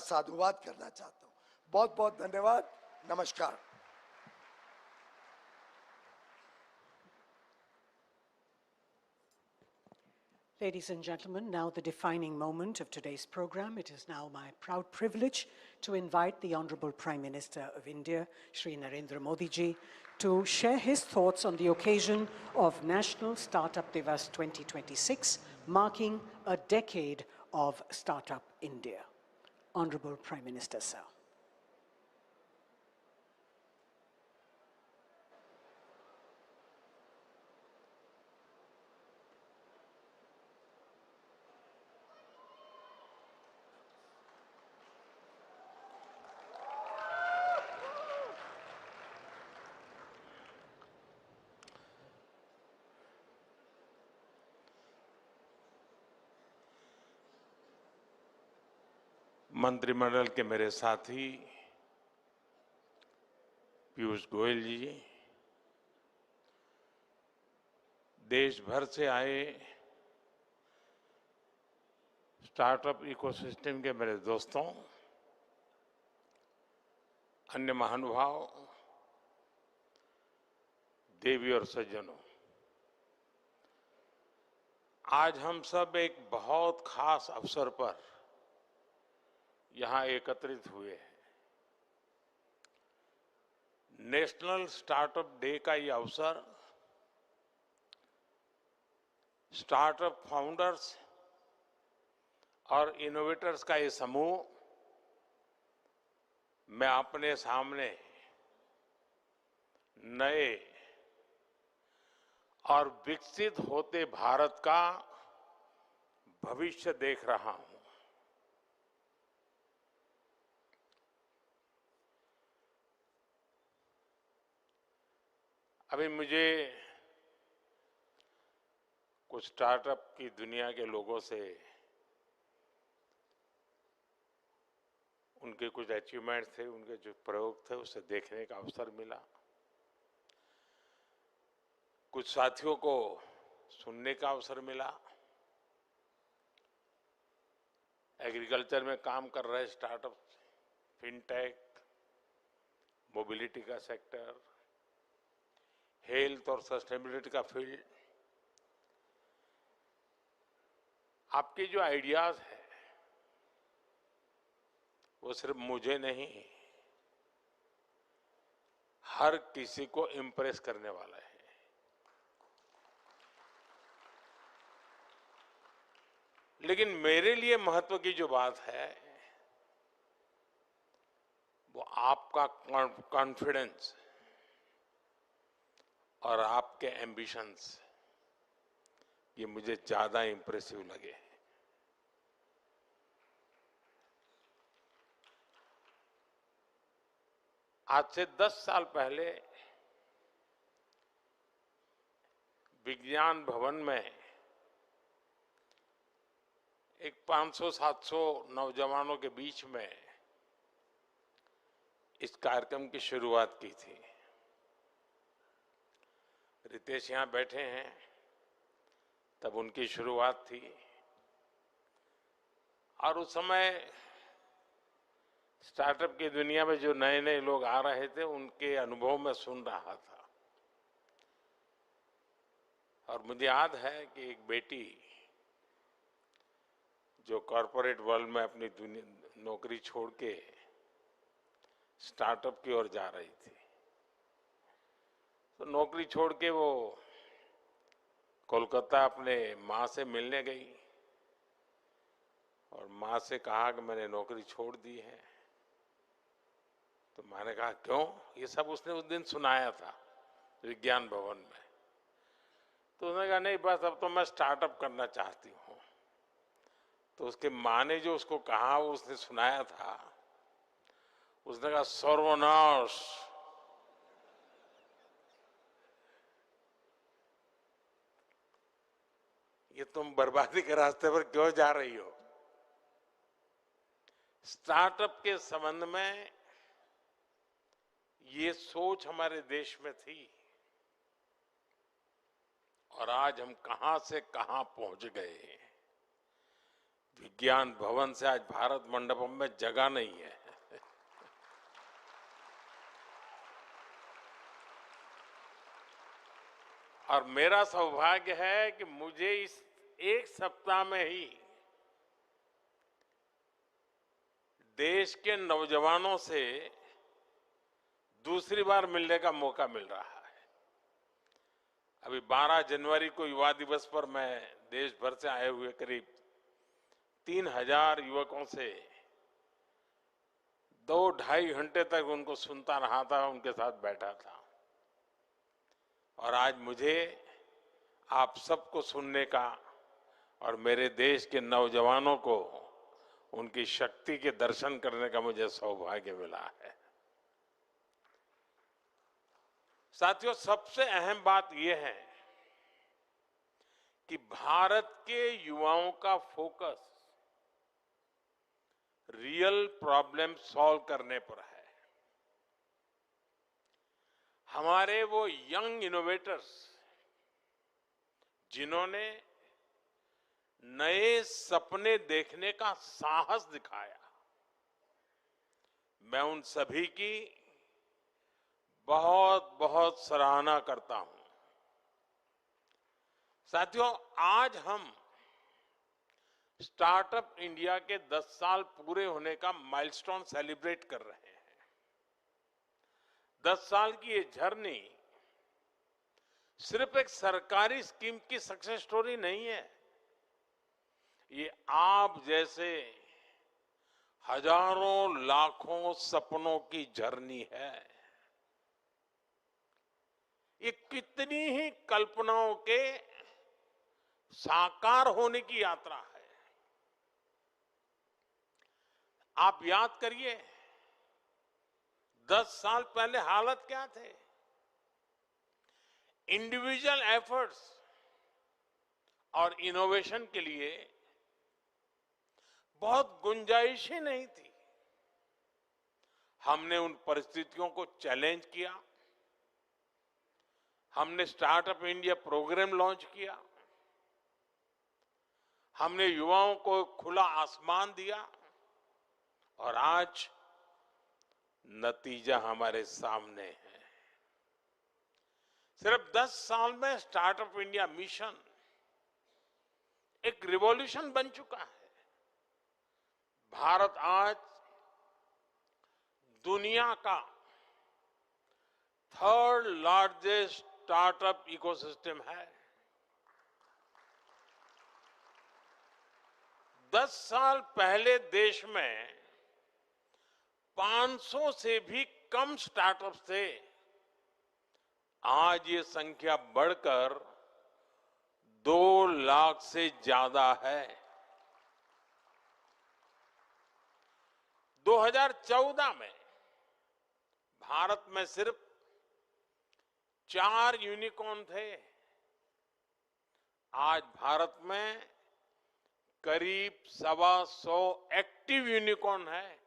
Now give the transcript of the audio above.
साधुवाद करना चाहता हूं। बहुत बहुत धन्यवाद। नमस्कार। Ladies and gentlemen, now the defining moment of today's program. It is now my proud privilege to invite the Honorable Prime Minister of India, Shri Narendra Modi ji, to share his thoughts on the occasion of National Startup Divas 2026, marking a decade of Startup India. Honorable Prime Minister, sir. मंत्रिमंडल के मेरे साथी पीयूष गोयल जी, देश भर से आए startup ecosystem के मेरे दोस्तों, अन्य महानुभाव, देवी और सज्जनों, आज हम सब एक बहुत खास अवसर पर यहां एकत्रित हुए हैं। नेशनल स्टार्टअप डे का ये अवसर स्टार्टअप फाउंडर्स और इनोवेटर्स का ये समूह मैं अपने सामने नए और विकसित होते भारत का भविष्य देख रहा हूं। अभी मुझे कुछ स्टार्टअप की दुनिया के लोगों से उनके कुछ अचीवमेंट्स थे, उनके जो प्रयोग थे, उसे देखने का अवसर मिला। कुछ साथियों को सुनने का अवसर मिला। एग्रीकल्चर में काम कर रहे स्टार्टअप, फिनटेक, मोबिलिटी का सेक्टर, हेल्थ और सस्टेनेबिलिटी का फील्ड, आपके जो आइडियाज है वो सिर्फ मुझे नहीं, हर किसी को इम्प्रेस करने वाला है। लेकिन मेरे लिए महत्व की जो बात है वो आपका कॉन्फिडेंस और आपके एम्बिशंस, ये मुझे ज्यादा इंप्रेसिव लगे। आज से 10 साल पहले विज्ञान भवन में एक 500-700 नौजवानों के बीच में इस कार्यक्रम की शुरुआत की थी। रितेश यहां बैठे हैं, तब उनकी शुरुआत थी। और उस समय स्टार्टअप की दुनिया में जो नए नए लोग आ रहे थे, उनके अनुभव में सुन रहा था। और मुझे याद है कि एक बेटी जो कॉरपोरेट वर्ल्ड में अपनी नौकरी छोड़ के स्टार्टअप की ओर जा रही थी, तो नौकरी छोड़ के वो कोलकाता अपने माँ से मिलने गई और माँ से कहा कि मैंने नौकरी छोड़ दी है। तो मैंने कहा क्यों? ये सब उसने उस दिन सुनाया था विज्ञान भवन में। तो उसने कहा नहीं, बस अब तो मैं स्टार्टअप करना चाहती हूँ। तो उसके माँ ने जो उसको कहा वो उसने सुनाया था। उसने कहा सर्वनाश, ये तुम बर्बादी के रास्ते पर क्यों जा रही हो? स्टार्टअप के संबंध में ये सोच हमारे देश में थी और आज हम कहां से कहां पहुंच गए। विज्ञान भवन से आज भारत मंडपम में जगह नहीं है। और मेरा सौभाग्य है कि मुझे इस एक सप्ताह में ही देश के नौजवानों से दूसरी बार मिलने का मौका मिल रहा है। अभी 12 जनवरी को युवा दिवस पर मैं देश भर से आए हुए करीब 3000 युवकों से 2-2.5 घंटे तक उनको सुनता रहा था, उनके साथ बैठा था। और आज मुझे आप सबको सुनने का और मेरे देश के नौजवानों को उनकी शक्ति के दर्शन करने का मुझे सौभाग्य मिला है। साथियों, सबसे अहम बात यह है कि भारत के युवाओं का फोकस रियल प्रॉब्लम सॉल्व करने पर है। हमारे वो यंग इनोवेटर्स जिन्होंने नए सपने देखने का साहस दिखाया, मैं उन सभी की बहुत बहुत सराहना करता हूं। साथियों, आज हम स्टार्टअप इंडिया के 10 साल पूरे होने का माइलस्टोन सेलिब्रेट कर रहे हैं। 10 साल की ये जर्नी सिर्फ एक सरकारी स्कीम की सक्सेस स्टोरी नहीं है, ये आप जैसे हजारों लाखों सपनों की जर्नी है। ये कितनी ही कल्पनाओं के साकार होने की यात्रा है। आप याद करिए, 10 साल पहले हालत क्या थे। इंडिविजुअल एफर्ट्स और इनोवेशन के लिए बहुत गुंजाइश ही नहीं थी। हमने उन परिस्थितियों को चैलेंज किया, हमने स्टार्टअप इंडिया प्रोग्राम लॉन्च किया, हमने युवाओं को खुला आसमान दिया और आज नतीजा हमारे सामने है। सिर्फ 10 साल में स्टार्टअप इंडिया मिशन एक रिवॉल्यूशन बन चुका है। भारत आज दुनिया का 3rd लार्जेस्ट स्टार्टअप इकोसिस्टम है। 10 साल पहले देश में 500 से भी कम स्टार्टअप्स थे। आज ये संख्या बढ़कर 2 लाख से ज्यादा है। 2014 में भारत में सिर्फ 4 यूनिकॉर्न थे। आज भारत में करीब 125 एक्टिव यूनिकॉर्न है।